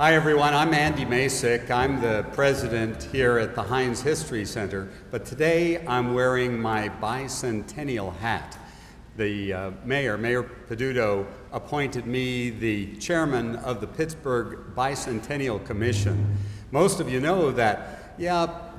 Hi everyone, I'm Andy Masick. I'm the president here at the Heinz History Center, but today I'm wearing my Bicentennial hat. The Mayor Peduto, appointed me the chairman of the Pittsburgh Bicentennial Commission. Most of you know that,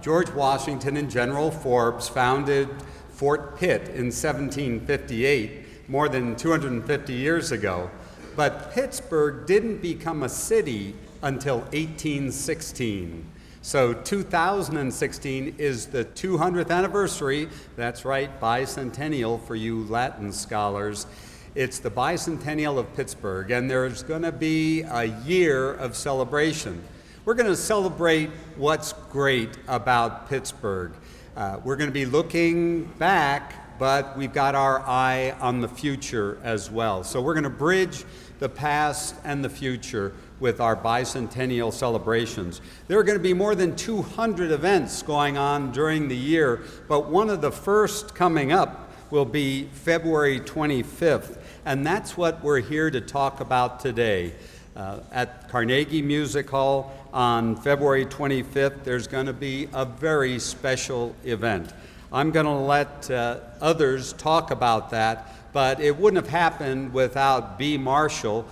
George Washington and General Forbes founded Fort Pitt in 1758, more than 250 years ago. But Pittsburgh didn't become a city until 1816. So 2016 is the 200th anniversary. That's right, bicentennial for you Latin scholars. It's the bicentennial of Pittsburgh, and there's going to be a year of celebration. We're going to celebrate what's great about Pittsburgh. We're going to be looking back, but we've got our eye on the future as well. So we're going to bridge the past and the future with our bicentennial celebrations. There are going to be more than 200 events going on during the year, but one of the first coming up will be February 25th, and that's what we're here to talk about today. At Carnegie Music Hall on February 25th, there's going to be a very special event. I'm going to let others talk about that, but it wouldn't have happened without B. Marshall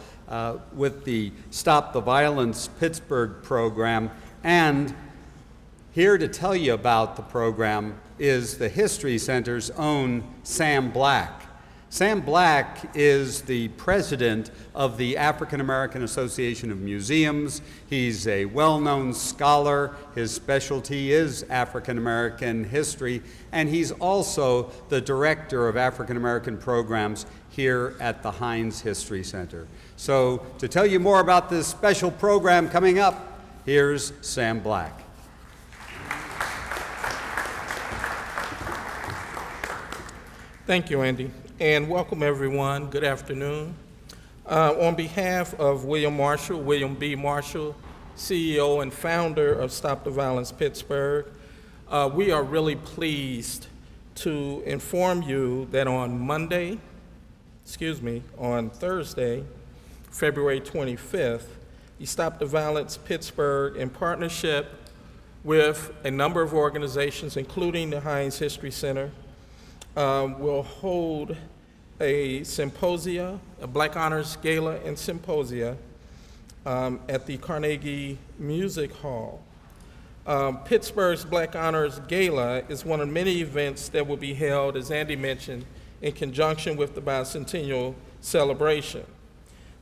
with the Stop the Violence Pittsburgh program. And here to tell you about the program is the History Center's own Sam Black. Sam Black is the president of the African American Association of Museums. He's a well-known scholar. His specialty is African American history, and he's also the director of African American programs here at the Heinz History Center. So to tell you more about this special program coming up, here's Sam Black. Thank you, Andy. And welcome, everyone. Good afternoon. On behalf of William B. Marshall, CEO and founder of Stop the Violence Pittsburgh, we are really pleased to inform you that on Thursday, February 25th, the Stop the Violence Pittsburgh, in partnership with a number of organizations, including the Heinz History Center, will hold a symposia, a Black Honors Gala and Symposia at the Carnegie Music Hall. Pittsburgh's Black Honors Gala is one of many events that will be held, as Andy mentioned, in conjunction with the bicentennial celebration.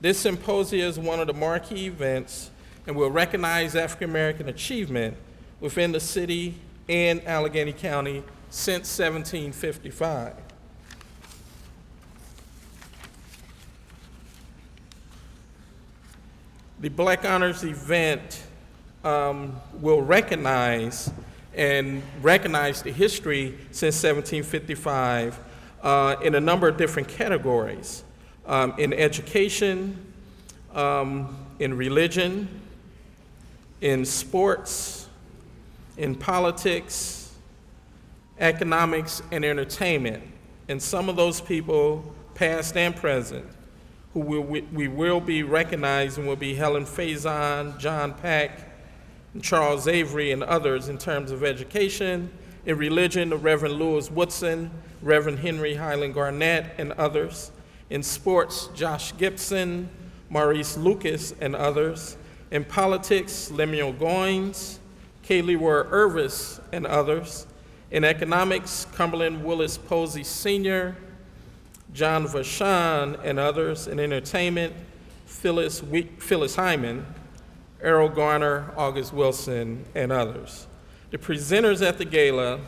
This symposia is one of the marquee events and will recognize African American achievement within the city and Allegheny County since 1755. The Black Honors event will recognize the history since 1755 in a number of different categories, in education, in religion, in sports, in politics, economics, and entertainment. And some of those people, past and present, who we will be recognizing will be Helen Faison, John Pack, and Charles Avery, and others in terms of education. In religion, the Reverend Lewis Woodson, Reverend Henry Highland Garnett, and others. In sports, Josh Gibson, Maurice Lucas, and others. In politics, Lemuel Goins, Kaylee Ware Irvis, and others. In economics, Cumberland Willis Posey Sr., John Vachon, and others. In entertainment, Phyllis Hyman, Errol Garner, August Wilson, and others. The presenters at the gala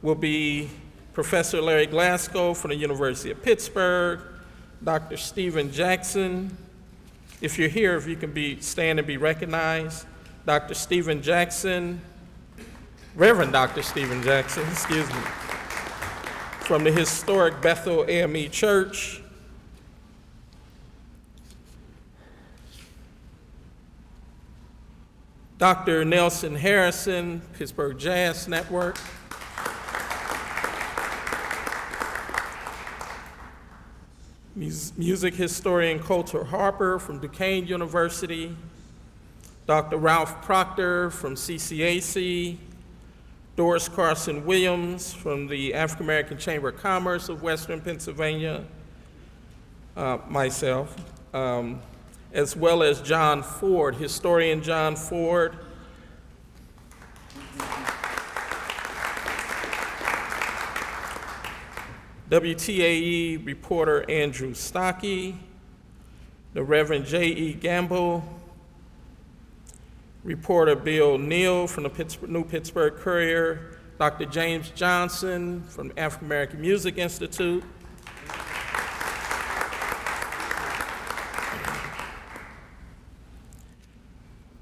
will be Professor Larry Glasgow from the University of Pittsburgh, Dr. Stephen Jackson. If you're here, if you can stand and be recognized. Dr. Stephen Jackson, Reverend Dr. Stephen Jackson, from the historic Bethel AME Church. Dr. Nelson Harrison, Pittsburgh Jazz Network. Music historian Coulter Harper from Duquesne University. Dr. Ralph Proctor from CCAC, Doris Carson Williams from the African American Chamber of Commerce of Western Pennsylvania, myself, as well as John Ford, historian John Ford, WTAE reporter Andrew Stockey, the Reverend J.E. Gamble, reporter Bill Neal from the New Pittsburgh Courier, Dr. James Johnson from the African American Music Institute,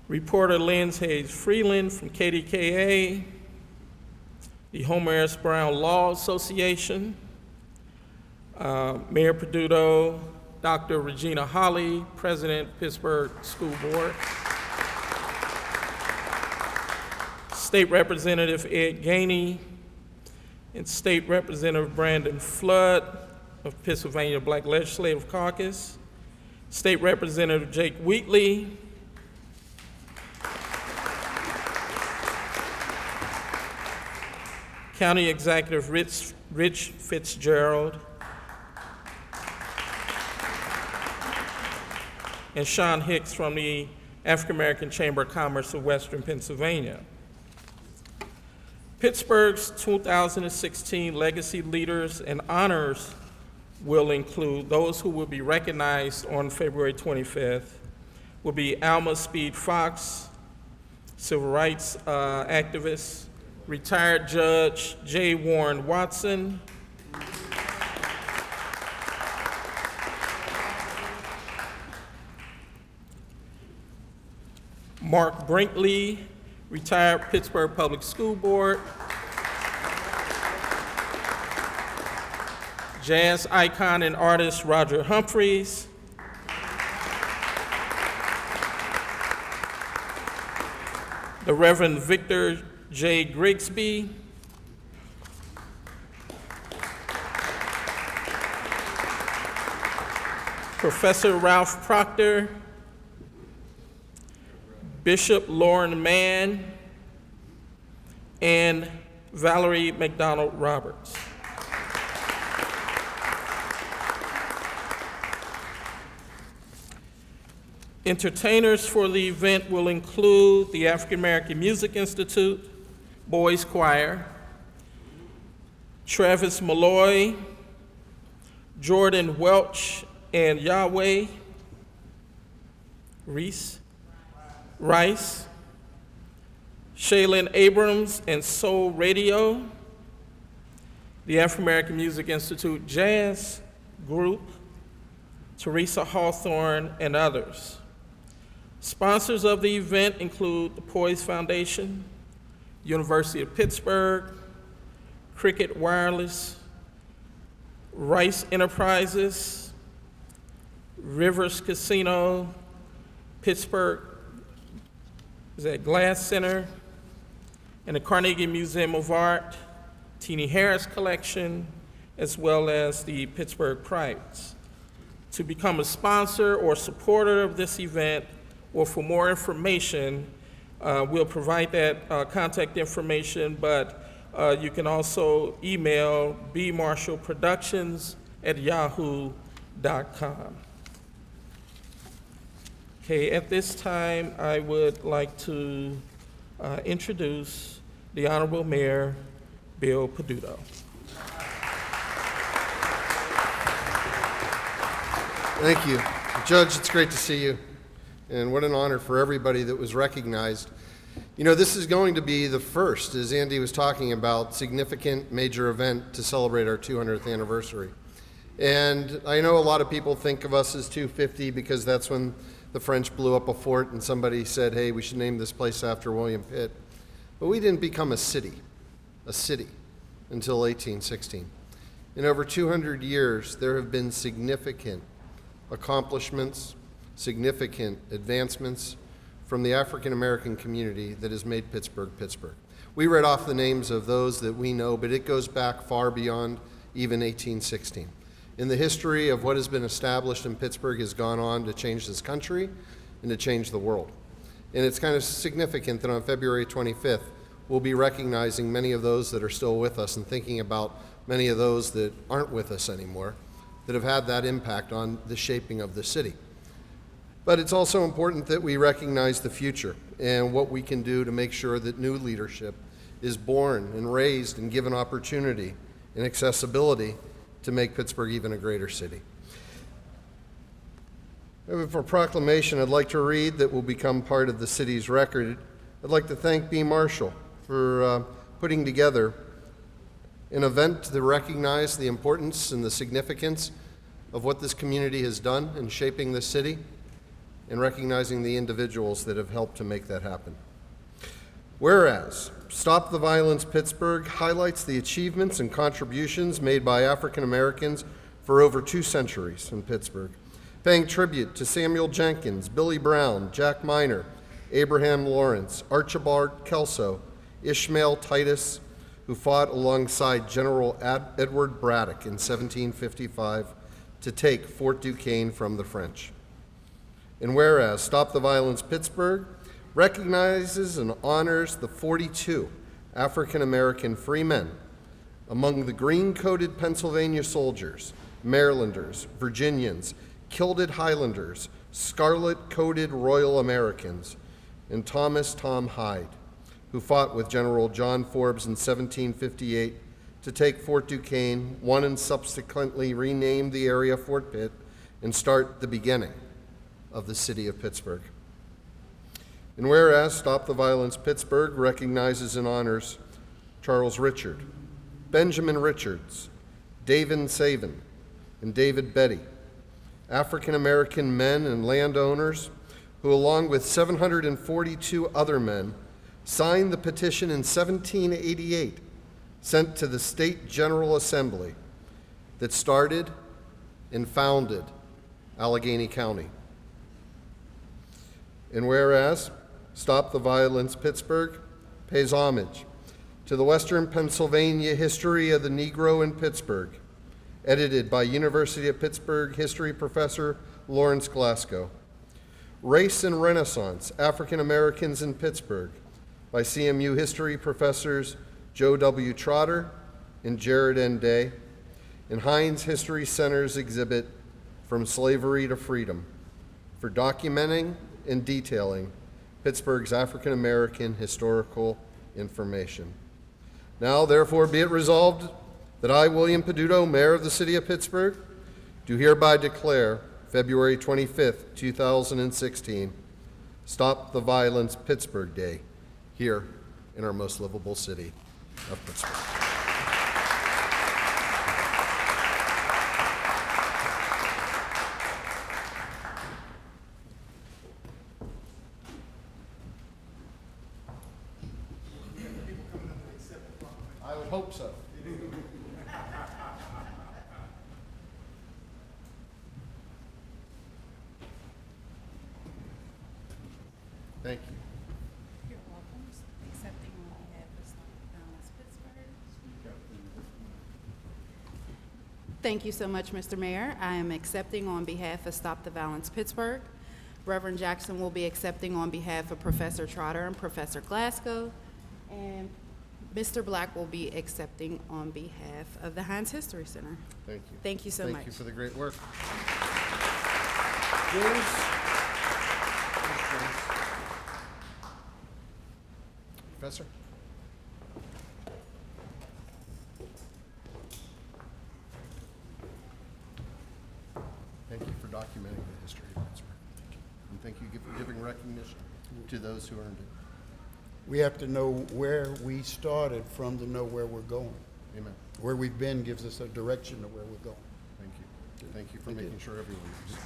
reporter Lynn Hayes Freeland from KDKA, the Homer S. Brown Law Association, Mayor Peduto, Dr. Regina Holley, President, Pittsburgh School Board, State Representative Ed Gainey, and State Representative Brandon Flood of Pennsylvania Black Legislative Caucus, State Representative Jake Wheatley, County Executive Rich Fitzgerald, and Sean Hicks from the African American Chamber of Commerce of Western Pennsylvania. Pittsburgh's 2016 Legacy Leaders and Honors will include those who will be recognized on February 25th, will be Alma Speed Fox, civil rights activist, retired Judge J. Warren Watson, Mark Brinkley, retired Pittsburgh Public School Board, jazz icon and artist Roger Humphreys, the Reverend Victor J. Grigsby, Professor Ralph Proctor, Bishop Lauren Mann, and Valerie McDonald Roberts. Entertainers for the event will include the African American Music Institute, Boys Choir, Travis Malloy, Jordan Welch and Yahweh Rice, Shaylin Abrams and Soul Radio, the African American Music Institute Jazz Group, Teresa Hawthorne, and others. Sponsors of the event include the Poise Foundation, University of Pittsburgh, Cricket Wireless, Rice Enterprises, Rivers Casino, Pittsburgh Glass Center, and the Carnegie Museum of Art, Teenie Harris Collection, as well as the Pittsburgh Privates. To become a sponsor or supporter of this event, or for more information, we'll provide that contact information, but you can also email bmarshallproductions@yahoo.com. Okay, at this time, I would like to introduce the Honorable Mayor, Bill Peduto. Thank you. Judge, it's great to see you. And what an honor for everybody that was recognized. You know, this is going to be the first, as Andy was talking about, significant major event to celebrate our 200th anniversary. And I know a lot of people think of us as 250 because that's when the French blew up a fort and somebody said, hey, we should name this place after William Pitt. But we didn't become a city until 1816. In over 200 years, there have been significant accomplishments, significant advancements from the African American community that has made Pittsburgh, Pittsburgh. We read off the names of those that we know, but it goes back far beyond even 1816. In the history of what has been established in Pittsburgh has gone on to change this country and to change the world. And it's kind of significant that on February 25th, we'll be recognizing many of those that are still with us and thinking about many of those that aren't with us anymore that have had that impact on the shaping of the city. But it's also important that we recognize the future and what we can do to make sure that new leadership is born and raised and given opportunity and accessibility to make Pittsburgh even a greater city. For a proclamation I'd like to read that will become part of the city's record, I'd like to thank B. Marshall for putting together an event to recognize the importance and the significance of what this community has done in shaping this city and recognizing the individuals that have helped to make that happen. Whereas, Stop the Violence Pittsburgh highlights the achievements and contributions made by African Americans for over 2 centuries in Pittsburgh, paying tribute to Samuel Jenkins, Billy Brown, Jack Miner, Abraham Lawrence, Archibald Kelso, Ishmael Titus, who fought alongside General Edward Braddock in 1755 to take Fort Duquesne from the French. And whereas Stop the Violence Pittsburgh recognizes and honors the 42 African American free men among the green-coated Pennsylvania soldiers, Marylanders, Virginians, kilted Highlanders, scarlet-coated Royal Americans, and Thomas Tom Hyde, who fought with General John Forbes in 1758 to take Fort Duquesne, won and subsequently renamed the area Fort Pitt, and start the beginning of the city of Pittsburgh. And whereas Stop the Violence Pittsburgh recognizes and honors Charles Richard, Benjamin Richards, David Savin, and David Betty, African American men and landowners who, along with 742 other men, signed the petition in 1788 sent to the State General Assembly that started and founded Allegheny County. And whereas Stop the Violence Pittsburgh pays homage to the Western Pennsylvania History of the Negro in Pittsburgh, edited by University of Pittsburgh history professor Lawrence Glasgow. Race and Renaissance, African Americans in Pittsburgh, by CMU history professors Joe W. Trotter and Jared N. Day, and Heinz History Center's exhibit From Slavery to Freedom, for documenting and detailing Pittsburgh's African American historical information. Now, therefore, be it resolved that I, William Peduto, Mayor of the City of Pittsburgh, do hereby declare February 25th, 2016, Stop the Violence Pittsburgh Day here in our most livable city of Pittsburgh. I would hope so. Thank you. You're welcome. Accepting on behalf of Stop the Violence Pittsburgh. Thank you so much, Mr. Mayor. I am accepting on behalf of Stop the Violence Pittsburgh. Reverend Jackson will be accepting on behalf of Professor Trotter and Professor Glasgow. And Mr. Black will be accepting on behalf of the Heinz History Center. Thank you. Thank you so much. Thank you for the great work. James? Professor? Thank you for documenting the history of Pittsburgh. And thank you for giving recognition to those who earned it. We have to know where we started from to know where we're going. Amen. Where we've been gives us a direction of where we're going. Thank you. Thank you for making sure everyone knows.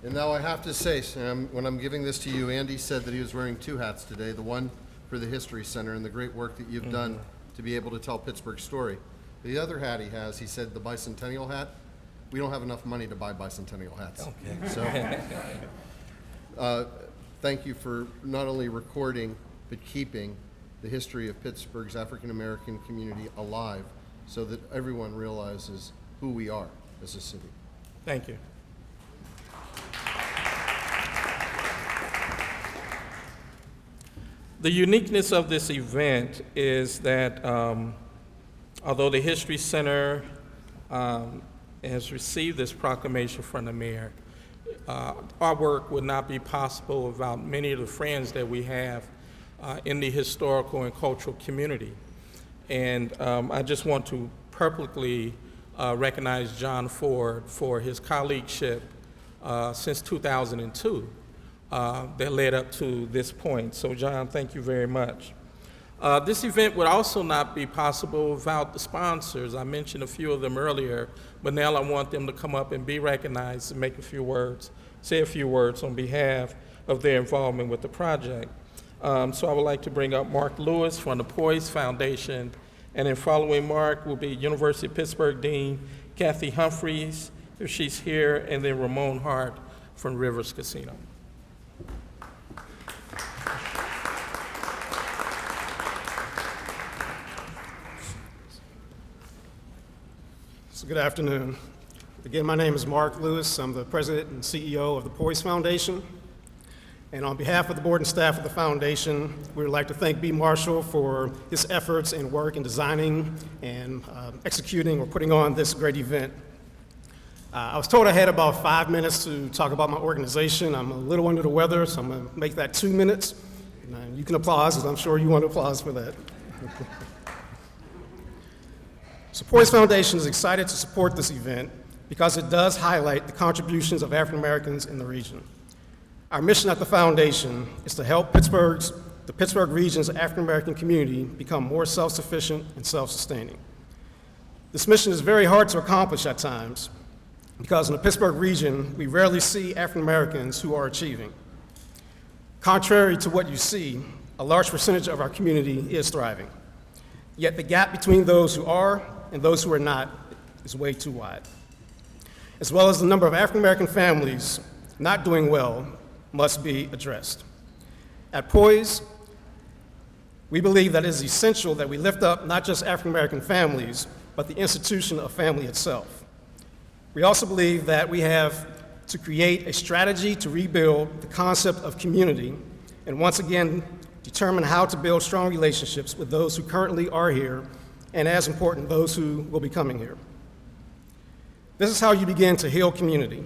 And now I have to say, Sam, when I'm giving this to you, Andy said that he was wearing 2 hats today, the one for the History Center and the great work that you've done to be able to tell Pittsburgh's story. The other hat he has, he said the Bicentennial hat. We don't have enough money to buy Bicentennial hats. Okay. So thank you for not only recording, but keeping the history of Pittsburgh's African American community alive so that everyone realizes who we are as a city. Thank you. The uniqueness of this event is that although the History Center has received this proclamation from the mayor, our work would not be possible without many of the friends that we have in the historical and cultural community. And I just want to publicly recognize John Ford for his colleagueship since 2002 that led up to this point. So John, thank you very much. This event would also not be possible without the sponsors. I mentioned a few of them earlier, but now I want them to come up and be recognized and make a few words, say a few words on behalf of their involvement with the project. So I would like to bring up Mark Lewis from the Poise Foundation, and then following Mark will be University of Pittsburgh Dean Kathy Humphreys, if she's here, and then Ramon Hart from Rivers Casino. So good afternoon. Again, my name is Mark Lewis. I'm the president and CEO of the Poise Foundation. And on behalf of the board and staff of the foundation, we would like to thank B. Marshall for his efforts and work in designing and executing or putting on this great event. I was told I had about 5 minutes to talk about my organization. I'm a little under the weather, so I'm going to make that 2 minutes. And you can applaud, because I'm sure you want to applause for that. So Poise Foundation is excited to support this event because it does highlight the contributions of African Americans in the region. Our mission at the foundation is to help the Pittsburgh region's African American community become more self-sufficient and self-sustaining. This mission is very hard to accomplish at times because in the Pittsburgh region, we rarely see African Americans who are achieving. Contrary to what you see, a large percentage of our community is thriving. Yet the gap between those who are and those who are not is way too wide. As well as the number of African American families not doing well must be addressed. At Poise, we believe that it is essential that we lift up not just African American families, but the institution of family itself. We also believe that we have to create a strategy to rebuild the concept of community, and once again, determine how to build strong relationships with those who currently are here, and as important, those who will be coming here. This is how you begin to heal community.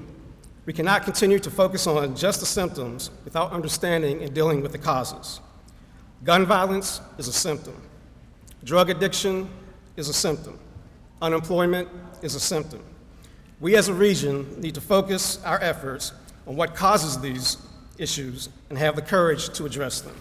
We cannot continue to focus on just the symptoms without understanding and dealing with the causes. Gun violence is a symptom. Drug addiction is a symptom. Unemployment is a symptom. We as a region need to focus our efforts on what causes these issues and have the courage to address them.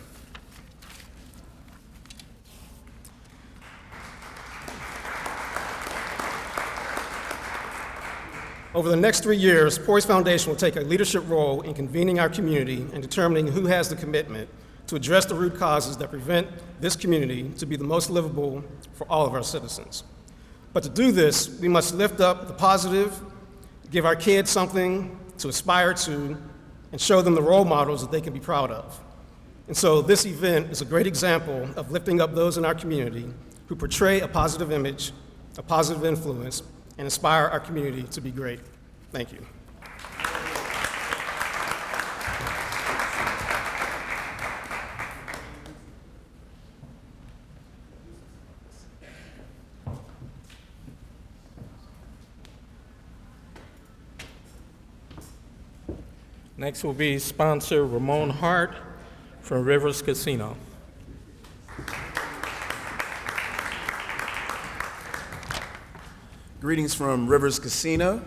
Over the next 3 years, Poise Foundation will take a leadership role in convening our community and determining who has the commitment to address the root causes that prevent this community to be the most livable for all of our citizens. But to do this, we must lift up the positive, give our kids something to aspire to, and show them the role models that they can be proud of. And so this event is a great example of lifting up those in our community who portray a positive image, a positive influence, and inspire our community to be great. Thank you. Next will be sponsor Ramon Hart from Rivers Casino. Greetings from Rivers Casino.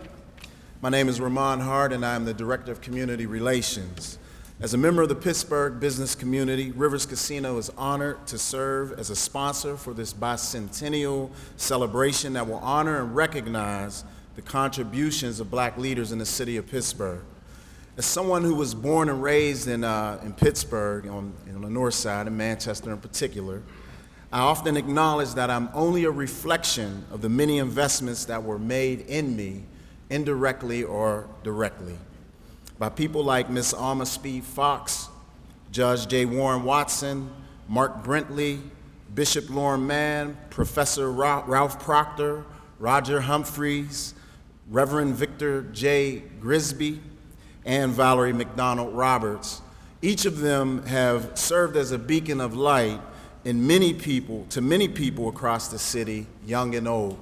My name is Ramon Hart, and I'm the Director of Community Relations. As a member of the Pittsburgh business community, Rivers Casino is honored to serve as a sponsor for this bicentennial celebration that will honor and recognize the contributions of Black leaders in the city of Pittsburgh. As someone who was born and raised in Pittsburgh, on the north side, in Manchester in particular, I often acknowledge that I'm only a reflection of the many investments that were made in me, indirectly or directly, by people like Ms. Alma Speed Fox, Judge J. Warren Watson, Mark Brentley, Bishop Lauren Mann, Professor Ralph Proctor, Roger Humphreys, Reverend Victor J. Grisby, and Valerie McDonald Roberts. Each of them have served as a beacon of light to many people across the city, young and old.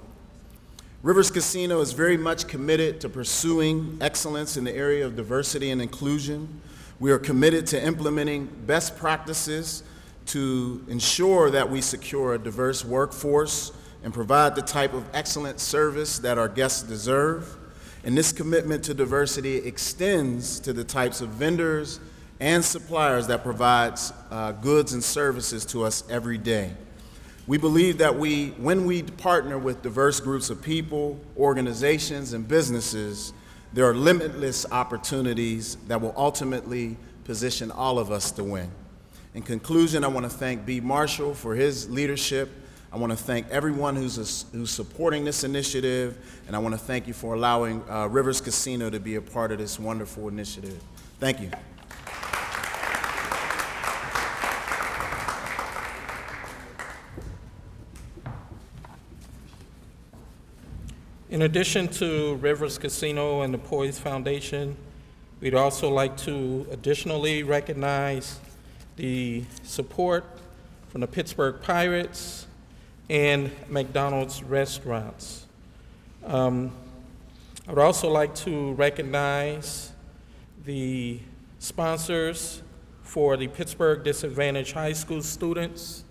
Rivers Casino is very much committed to pursuing excellence in the area of diversity and inclusion. We are committed to implementing best practices to ensure that we secure a diverse workforce and provide the type of excellent service that our guests deserve. And this commitment to diversity extends to the types of vendors and suppliers that provides goods and services to us every day. We believe that when we partner with diverse groups of people, organizations, and businesses, there are limitless opportunities that will ultimately position all of us to win. In conclusion, I want to thank B. Marshall for his leadership. I want to thank everyone who's supporting this initiative, and I want to thank you for allowing Rivers Casino to be a part of this wonderful initiative. Thank you. In addition to Rivers Casino and the Poise Foundation, we'd also like to additionally recognize the support from the Pittsburgh Pirates and McDonald's restaurants. I would also like to recognize the sponsors for the Pittsburgh Disadvantaged High School students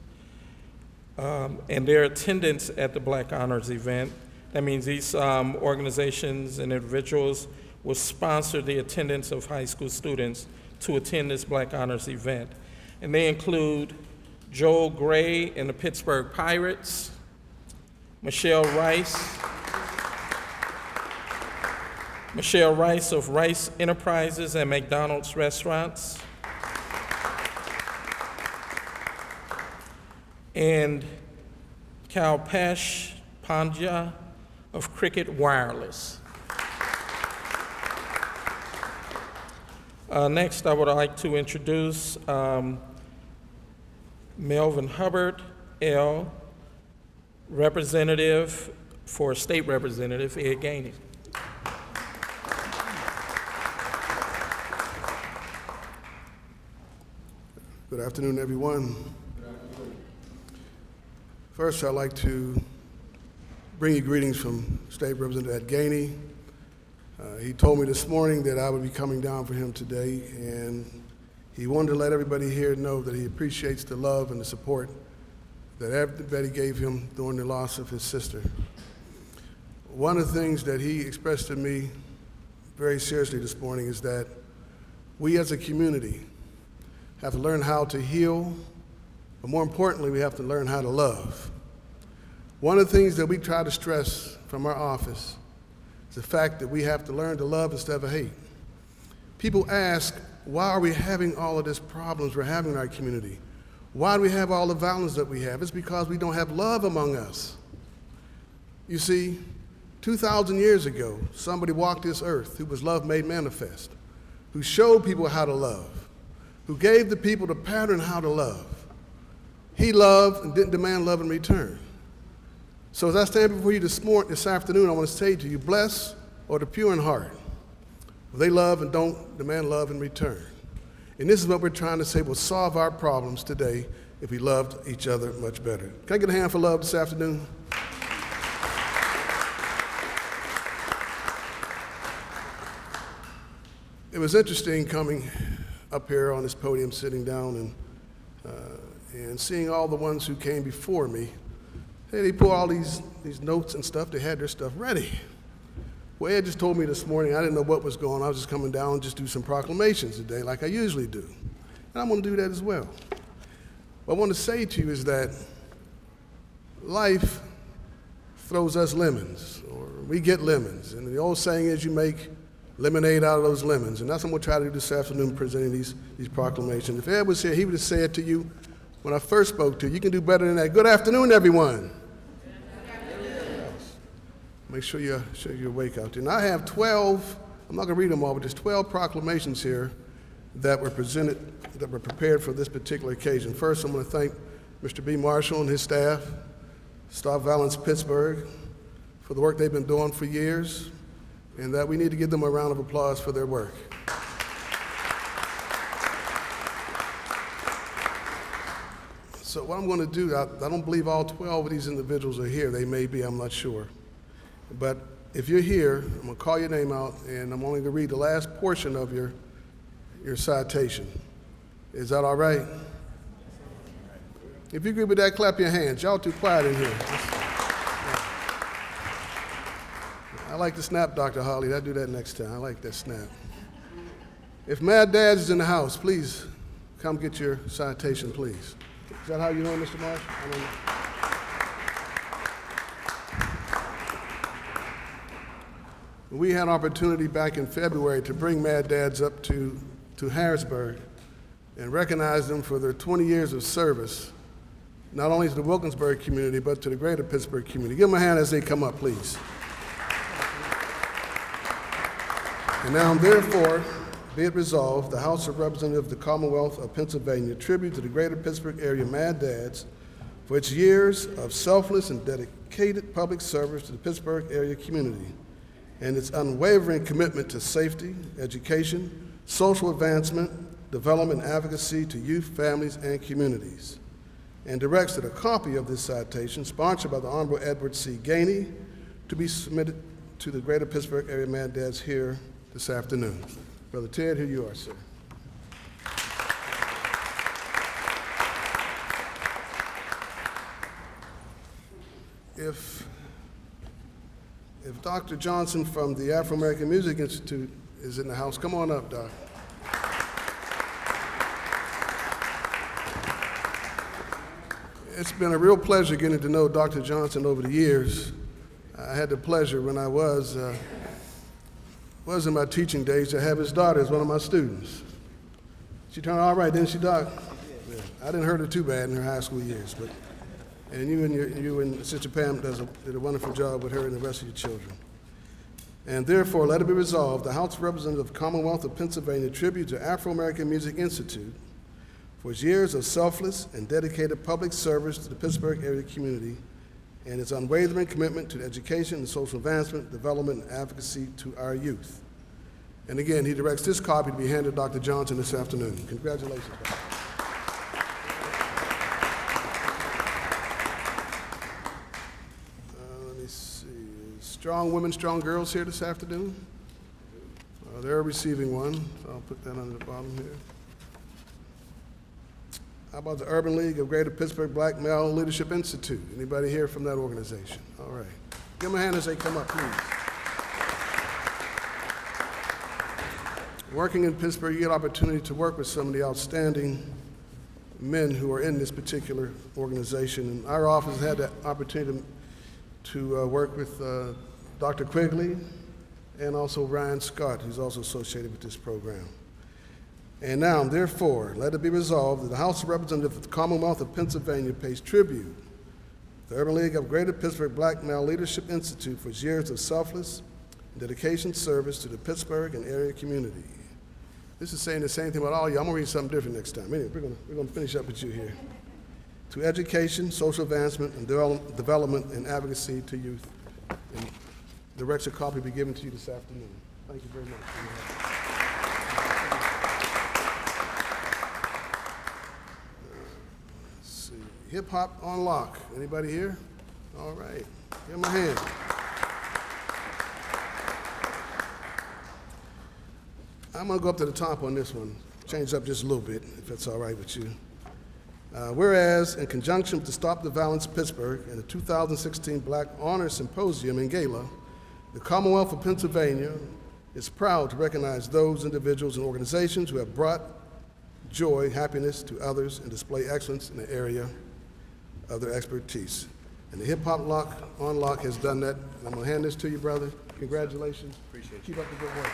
and their attendance at the Black Honors event. That means these organizations and individuals will sponsor the attendance of high school students to attend this Black Honors event. And they include Joel Gray and the Pittsburgh Pirates, Michelle Rice of Rice Enterprises and McDonald's Restaurants, and Kalpesh Pandya of Cricket Wireless. Next, I would like to introduce Melvin Hubbard, L., representative for State Representative Ed Gainey. Good afternoon, everyone. First, I'd like to bring you greetings from State Representative Ed Gainey. He told me this morning that I would be coming down for him today, and he wanted to let everybody here know that he appreciates the love and the support that everybody gave him during the loss of his sister. One of the things that he expressed to me very seriously this morning is that we as a community have to learn how to heal, but more importantly, we have to learn how to love. One of the things that we try to stress from our office is the fact that we have to learn to love instead of hate. People ask, why are we having all of these problems we're having in our community? Why do we have all the violence that we have? It's because we don't have love among us. You see, 2,000 years ago, somebody walked this earth who was love made manifest, who showed people how to love, who gave the people the pattern how to love. He loved and didn't demand love in return. So as I stand before you this afternoon, I want to say to you, blessed are the pure in heart. They love and don't demand love in return. And this is what we're trying to say will solve our problems today if we loved each other much better. Can I get a hand for love this afternoon? It was interesting coming up here on this podium, sitting down and seeing all the ones who came before me. Hey, they put all these notes and stuff. They had their stuff ready. Well, Ed just told me this morning, I didn't know what was going on. I was just coming down and just do some proclamations today like I usually do. And I'm going to do that as well. What I want to say to you is that life throws us lemons, or we get lemons. And the old saying is you make lemonade out of those lemons. And that's what I'm going to try to do this afternoon, presenting these proclamations. If Ed was here, he would have said to you when I first spoke to you, you can do better than that. Good afternoon, everyone. Make sure you're awake out there. Now I have 12, I'm not gonna read them all, but there's 12 proclamations here that were prepared for this particular occasion. First, I'm gonna thank Mr. B. Marshall and his staff, Stop Violence Pittsburgh, for the work they've been doing for years. and that we need to give them a round of applause for their work. So what I'm going to do, I don't believe all 12 of these individuals are here. They may be, I'm not sure. But if you're here, I'm going to call your name out, and I'm only going to read the last portion of your citation. Is that all right? If you agree with that, clap your hands. Y'all too quiet in here. I like the snap, Dr. Holly. I'll do that next time. I like that snap. If Mad Dads is in the house, please come get your citation, please. Is that how you know, Mr. Marsh? I don't know. We had an opportunity back in February to bring Mad Dads up to Harrisburg and recognize them for their 20 years of service, not only to the Wilkinsburg community, but to the greater Pittsburgh community. Give them a hand as they come up, please. And now, therefore, be it resolved, the House of Representatives of the Commonwealth of Pennsylvania tribute to the greater Pittsburgh area Mad Dads for its years of selfless and dedicated public service to the Pittsburgh area community and its unwavering commitment to safety, education, social advancement, development, and advocacy to youth, families, and communities. And directs that a copy of this citation, sponsored by the Honorable Edward C. Gainey, to be submitted to the greater Pittsburgh area Mad Dads here this afternoon. Brother Ted, here you are, sir. If Dr. Johnson from the Afro-American Music Institute is in the house, come on up, Doc. It's been a real pleasure getting to know Dr. Johnson over the years. I had the pleasure when I was in my teaching days to have his daughter as one of my students. She turned out all right, didn't she, Doc? Yeah. I didn't hurt her too bad in her high school years, and you and Sister Pam did a wonderful job with her and the rest of your children. And therefore, let it be resolved, the House of Representatives of the Commonwealth of Pennsylvania tribute to Afro-American Music Institute for its years of selfless and dedicated public service to the Pittsburgh area community and its unwavering commitment to education and social advancement, development, and advocacy to our youth. And again, he directs this copy to be handed to Dr. Johnson this afternoon. Congratulations, Dr. Let me see. Strong women, strong girls here this afternoon? They're receiving one, so I'll put that under the bottom here. How about the Urban League of Greater Pittsburgh Black Male Leadership Institute? Anybody here from that organization? All right. Give them a hand as they come up, please. Working in Pittsburgh, you get opportunity to work with some of the outstanding men who are in this particular organization. And our office has had the opportunity to work with Dr. Quigley and also Ryan Scott, who's also associated with this program. And now, therefore, let it be resolved that the House of Representatives of the Commonwealth of Pennsylvania pays tribute to the Urban League of Greater Pittsburgh Black Male Leadership Institute for its years of selfless and dedication service to the Pittsburgh and area community. This is saying the same thing about all of you. I'm going to read something different next time. Anyway, we're going to finish up with you here. To education, social advancement, and development and advocacy to youth. And the director's copy will be given to you this afternoon. Thank you very much. Hip Hop on Lock. Anybody here? All right. Give them a hand. I'm going to go up to the top on this one. Change up just a little bit, if that's all right with you. Whereas, in conjunction with the Stop the Violence Pittsburgh and the 2016 Black Honor Symposium and Gala, the Commonwealth of Pennsylvania is proud to recognize those individuals and organizations who have brought joy, happiness to others and display excellence in the area of their expertise. And the Hip Hop on Lock has done that. I'm going to hand this to you, brother. Congratulations. Appreciate it. Keep up the good work.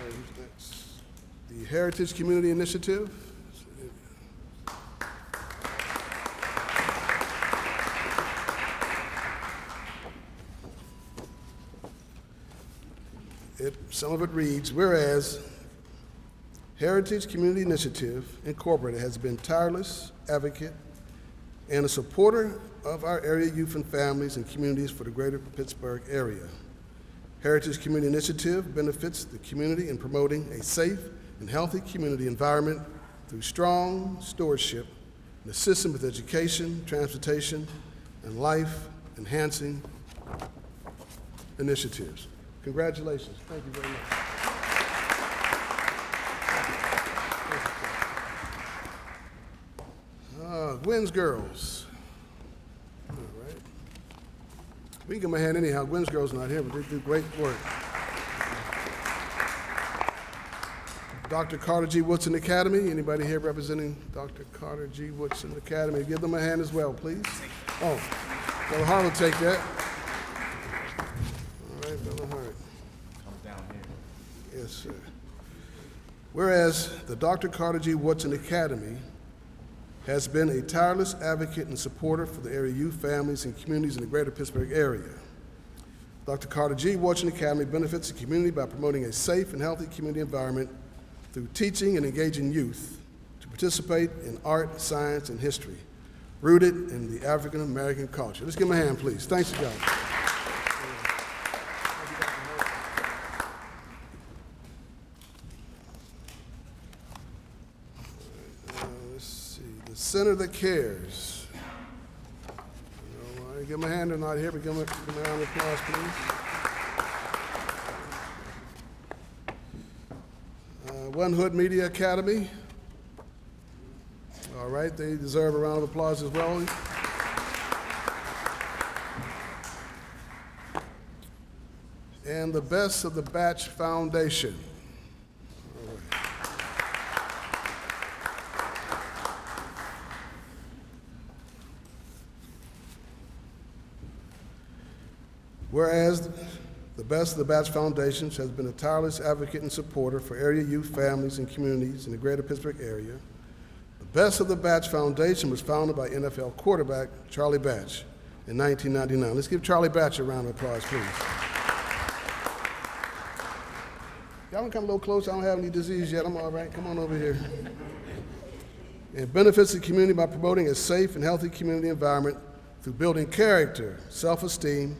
Who's next? The Heritage Community Initiative. Some of it reads, whereas Heritage Community Initiative Incorporated has been tireless advocate and a supporter of our area youth and families and communities for the greater Pittsburgh area. Heritage Community Initiative benefits the community in promoting a safe and healthy community environment through strong stewardship and assistance with education, transportation, and life-enhancing initiatives. Congratulations. Thank you very much. Gwen's girls. All right. We can give them a hand anyhow. Gwen's girls not here, but they do great work. Dr. Carter G. Woodson Academy. Anybody here representing Dr. Carter G. Woodson Academy? Give them a hand as well, please. Oh, Brother Hart will take that. All right, Brother Hart. Come down here. Yes, sir. Whereas the Dr. Carter G. Woodson Academy has been a tireless advocate and supporter for the area youth, families, and communities in the greater Pittsburgh area. Dr. Carter G. Woodson Academy benefits the community by promoting a safe and healthy community environment through teaching and engaging youth to participate in art, science, and history, rooted in the African American culture. Let's give them a hand, please. Thanks to God. Let's see, the Center That Cares. All right, give them a hand. They're not here, but give them a round of applause, please. One Hood Media Academy. All right, they deserve a round of applause as well. And the Best of the Batch Foundation. All right. Whereas the Best of the Batch Foundation has been a tireless advocate and supporter for area youth, families, and communities in the greater Pittsburgh area. The Best of the Batch Foundation was founded by NFL quarterback Charlie Batch in 1999. Let's give Charlie Batch a round of applause, please. Y'all want to come a little closer? I don't have any disease yet. I'm all right. Come on over here. It benefits the community by promoting a safe and healthy community environment through building character, self-esteem,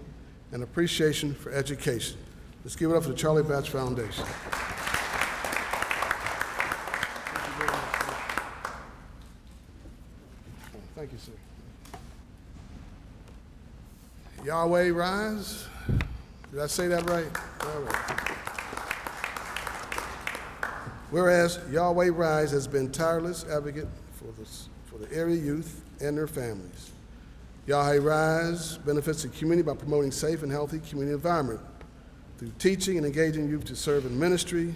and appreciation for education. Let's give it up for the Charlie Batch Foundation. Thank you, sir. Yahweh Rise. Did I say that right? All right. Whereas Yahweh Rise has been tireless advocate for the area youth and their families. Yahweh Rise benefits the community by promoting safe and healthy community environment through teaching and engaging youth to serve in ministry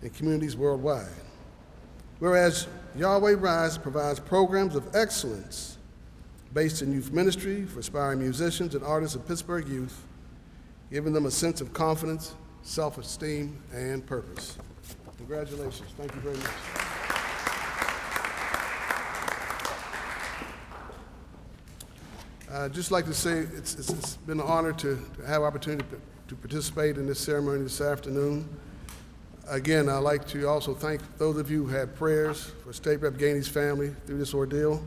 and communities worldwide. Whereas Yahweh Rise provides programs of excellence based in youth ministry for aspiring musicians and artists of Pittsburgh youth, giving them a sense of confidence, self-esteem, and purpose. Congratulations. Thank you very much. I'd just like to say it's been an honor to have opportunity to participate in this ceremony this afternoon. Again, I'd like to also thank those of you who had prayers for State Rep Gainey's family through this ordeal.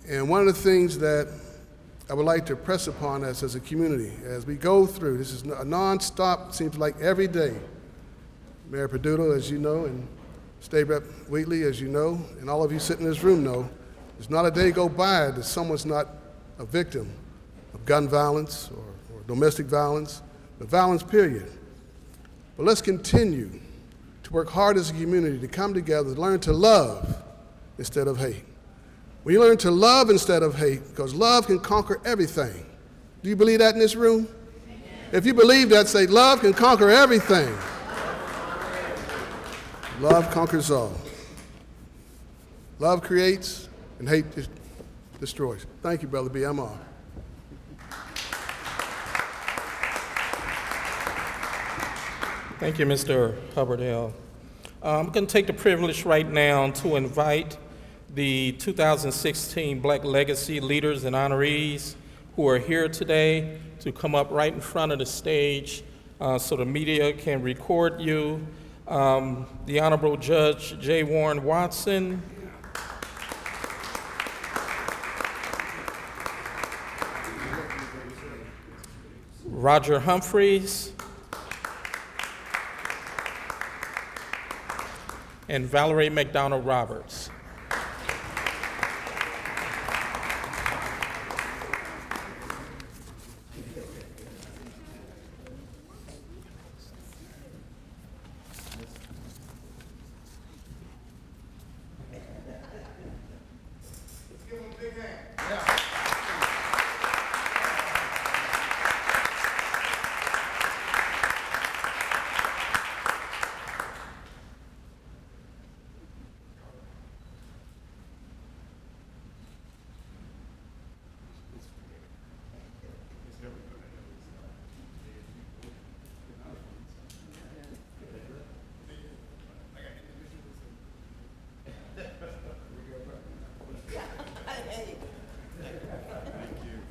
And one of the things that I would like to press upon us as a community, as we go through, this is a nonstop, seems like every day. Mayor Peduto, as you know, and State Rep Wheatley, as you know, and all of you sitting in this room know, there's not a day go by that someone's not a victim of gun violence or domestic violence, but violence, period. But let's continue to work hard as a community to come together, to learn to love instead of hate. When you learn to love instead of hate, because love can conquer everything. Do you believe that in this room? Amen. If you believe that, say, love can conquer everything. Love conquers all. Love creates and hate destroys. Thank you, Brother B. I'm off. Thank you, Mr. Hubbardell. I'm going to take the privilege right now to invite the 2016 Black Legacy leaders and honorees who are here today to come up right in front of the stage so the media can record you. The Honorable Judge J. Warren Watson, Roger Humphreys, and Valerie McDonald Roberts.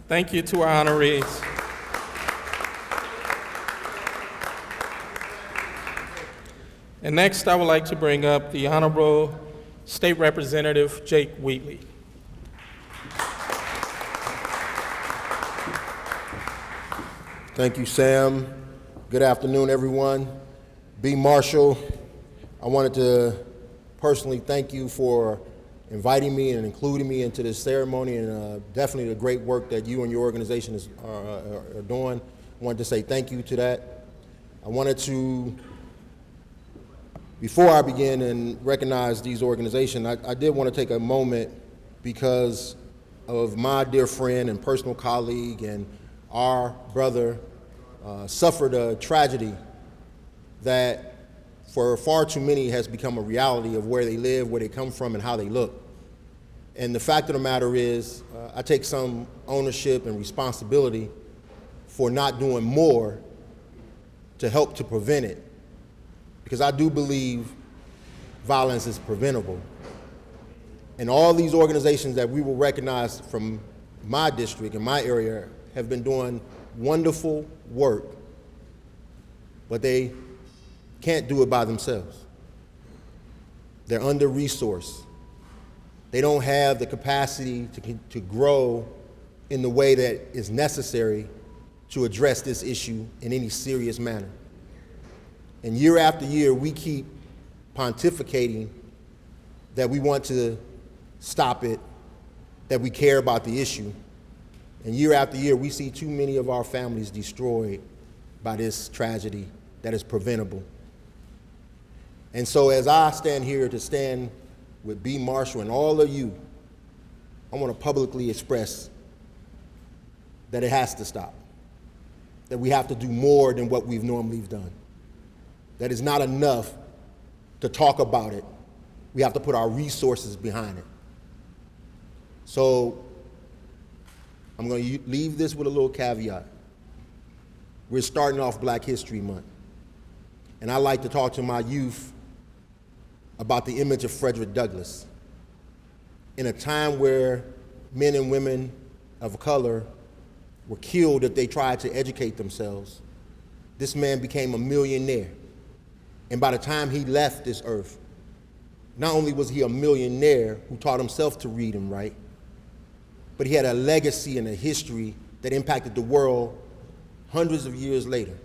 Thank you to our honorees. And next, I would like to bring up the Honorable State Representative Jake Wheatley. Thank you, Sam. Good afternoon, everyone. B. Marshall, I wanted to personally thank you for inviting me and including me into this ceremony, and definitely the great work that you and your organization are doing. I wanted to say thank you to that. I wanted to, before I begin and recognize these organizations, I did want to take a moment because of my dear friend and personal colleague and our brother suffered a tragedy that for far too many has become a reality of where they live, where they come from, and how they look. And the fact of the matter is, I take some ownership and responsibility for not doing more to help to prevent it, because I do believe violence is preventable. And all these organizations that we will recognize from my district and my area have been doing wonderful work, but they can't do it by themselves. They're under-resourced. They don't have the capacity to grow in the way that is necessary to address this issue in any serious manner. And year after year, we keep pontificating that we want to stop it, that we care about the issue. And year after year, we see too many of our families destroyed by this tragedy that is preventable. And so as I stand here to stand with B. Marshall and all of you, I want to publicly express that it has to stop, that we have to do more than what we've normally done, that it's not enough to talk about it. We have to put our resources behind it. So I'm going to leave this with a little caveat. We're starting off Black History Month, and I like to talk to my youth about the image of Frederick Douglass. In a time where men and women of color were killed if they tried to educate themselves, this man became a millionaire. And by the time he left this earth, not only was he a millionaire who taught himself to read and write, but he had a legacy and a history that impacted the world hundreds of years later.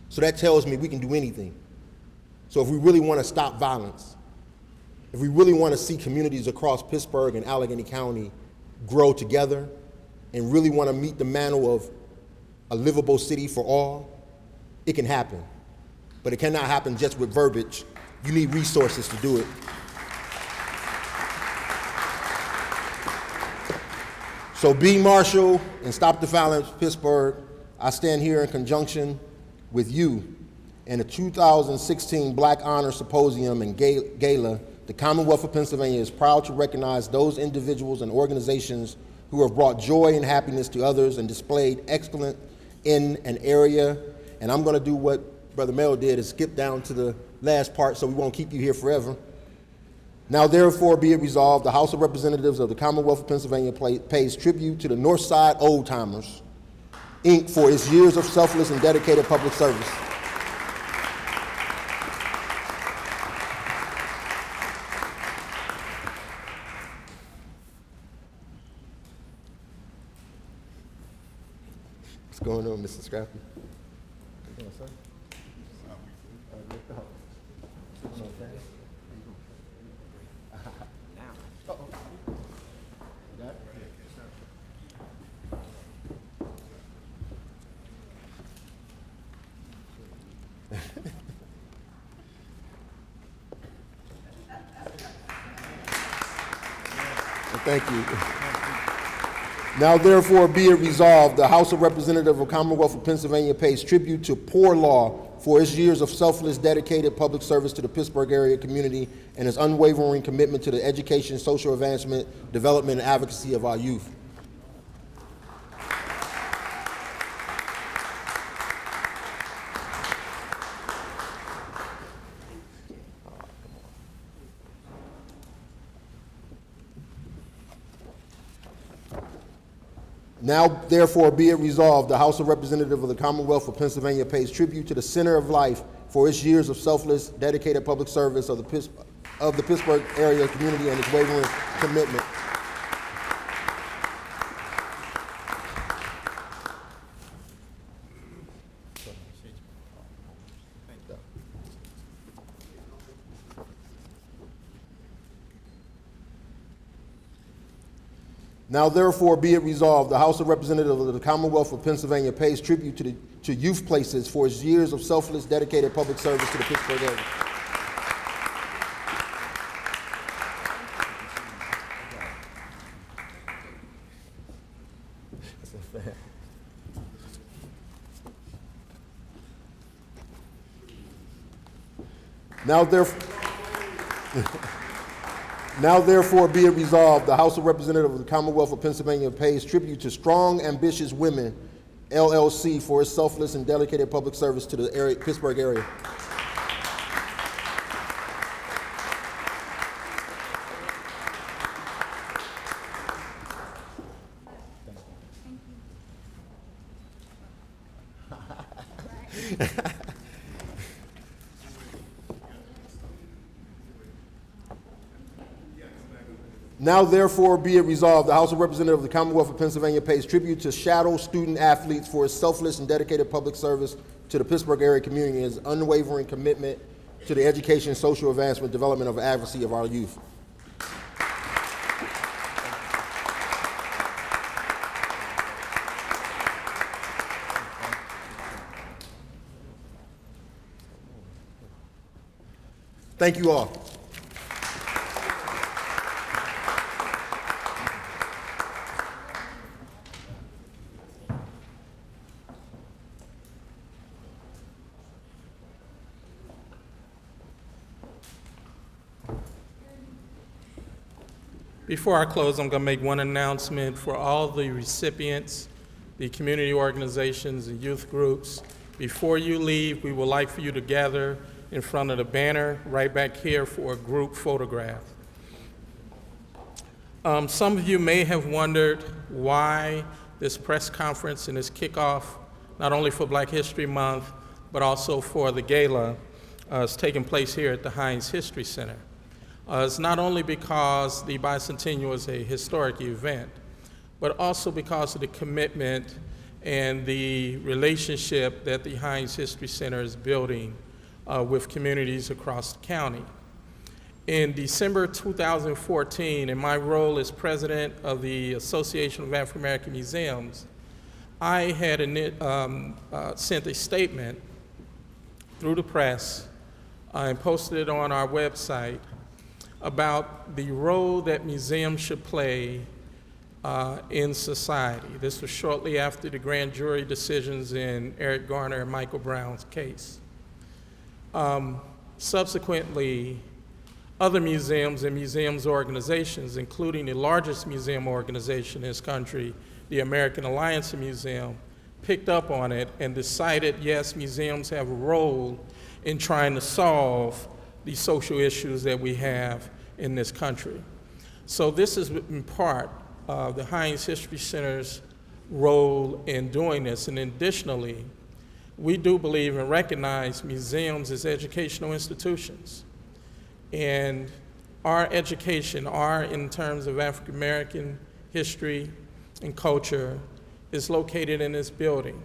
So that tells me we can do anything. So if we really want to stop violence, if we really want to see communities across Pittsburgh and Allegheny County grow together and really want to meet the mantle of a livable city for all, it can happen. But it cannot happen just with verbiage. You need resources to do it. So B. Marshall and Stop the Violence Pittsburgh, I stand here in conjunction with you in the 2016 Black Honor Symposium and Gala. The Commonwealth of Pennsylvania is proud to recognize those individuals and organizations who have brought joy and happiness to others and displayed excellence in an area. And I'm going to do what Brother Mel did, is skip down to the last part so we won't keep you here forever. Now therefore be it resolved, the House of Representatives of the Commonwealth of Pennsylvania pays tribute to the Northside Old Timers, Inc. for its years of selfless and dedicated public service. What's going on, Mr. Scrappy? Thank you. Now therefore be it resolved, the House of Representatives of the Commonwealth of Pennsylvania pays tribute to Poor Law for his years of selfless, dedicated public service to the Pittsburgh area community and his unwavering commitment to the education, social advancement, development, and advocacy of our youth. Now, therefore, be it resolved, the House of Representatives of the Commonwealth of Pennsylvania pays tribute to the Center of Life for its years of selfless, dedicated public service of the Pittsburgh area community and its wavering commitment. Now therefore be it resolved, the House of Representatives of the Commonwealth of Pennsylvania pays tribute to Youth Places for its years of selfless, dedicated public service to the Pittsburgh area. Now therefore be it resolved, the House of Representatives of the Commonwealth of Pennsylvania pays tribute to Strong Ambitious Women, LLC, for its selfless and dedicated public service to the Pittsburgh area. Now therefore be it resolved, the House of Representatives of the Commonwealth of Pennsylvania pays tribute to Shadow Student Athletes for its selfless and dedicated public service to the Pittsburgh area community and its unwavering commitment to the education, social advancement, development, of advocacy of our youth. Thank you all. Before I close, I'm going to make one announcement for all the recipients, the community organizations and youth groups. Before you leave, we would like for you to gather in front of the banner right back here for a group photograph. Some of you may have wondered why this press conference and this kickoff, not only for Black History Month, but also for the gala, is taking place here at the Heinz History Center. It's not only because the Bicentennial is a historic event, but also because of the commitment and the relationship that the Heinz History Center is building with communities across the county. In December 2014, in my role as president of the Association of African American Museums, I had sent a statement through the press and posted it on our website about the role that museums should play in society. This was shortly after the grand jury decisions in Eric Garner and Michael Brown's case. Subsequently, other museums and museums organizations, including the largest museum organization in this country, the American Alliance of Museums, picked up on it and decided, yes, museums have a role in trying to solve the social issues that we have in this country. So this is in part the Heinz History Center's role in doing this. And additionally, we do believe and recognize museums as educational institutions. And our education, in terms of African American history and culture, is located in this building.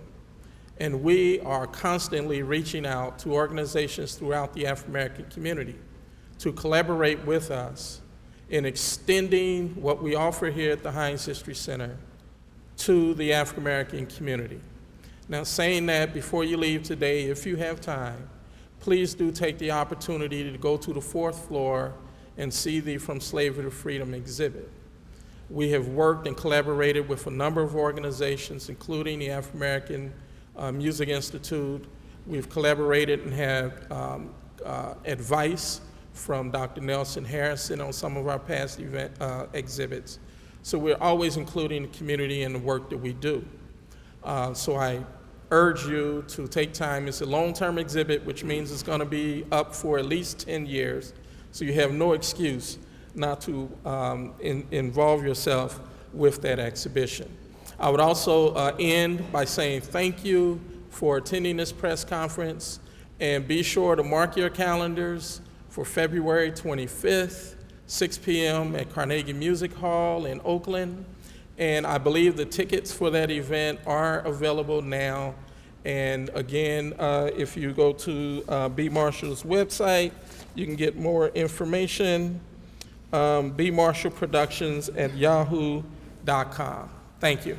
And we are constantly reaching out to organizations throughout the African American community to collaborate with us in extending what we offer here at the Heinz History Center to the African American community. Now, saying that, before you leave today, if you have time, please do take the opportunity to go to the 4th floor and see the From Slavery to Freedom exhibit. We have worked and collaborated with a number of organizations, including the African American Music Institute. We've collaborated and had advice from Dr. Nelson Harrison on some of our past exhibits. So we're always including the community in the work that we do. So I urge you to take time. It's a long-term exhibit, which means it's going to be up for at least 10 years. So you have no excuse not to involve yourself with that exhibition. I would also end by saying thank you for attending this press conference, and be sure to mark your calendars for February 25th, 6 p.m. at Carnegie Music Hall in Oakland. And I believe the tickets for that event are available now. And again, if you go to B. Marshall's website, you can get more information, bmarshallproductions@yahoo.com. Thank you.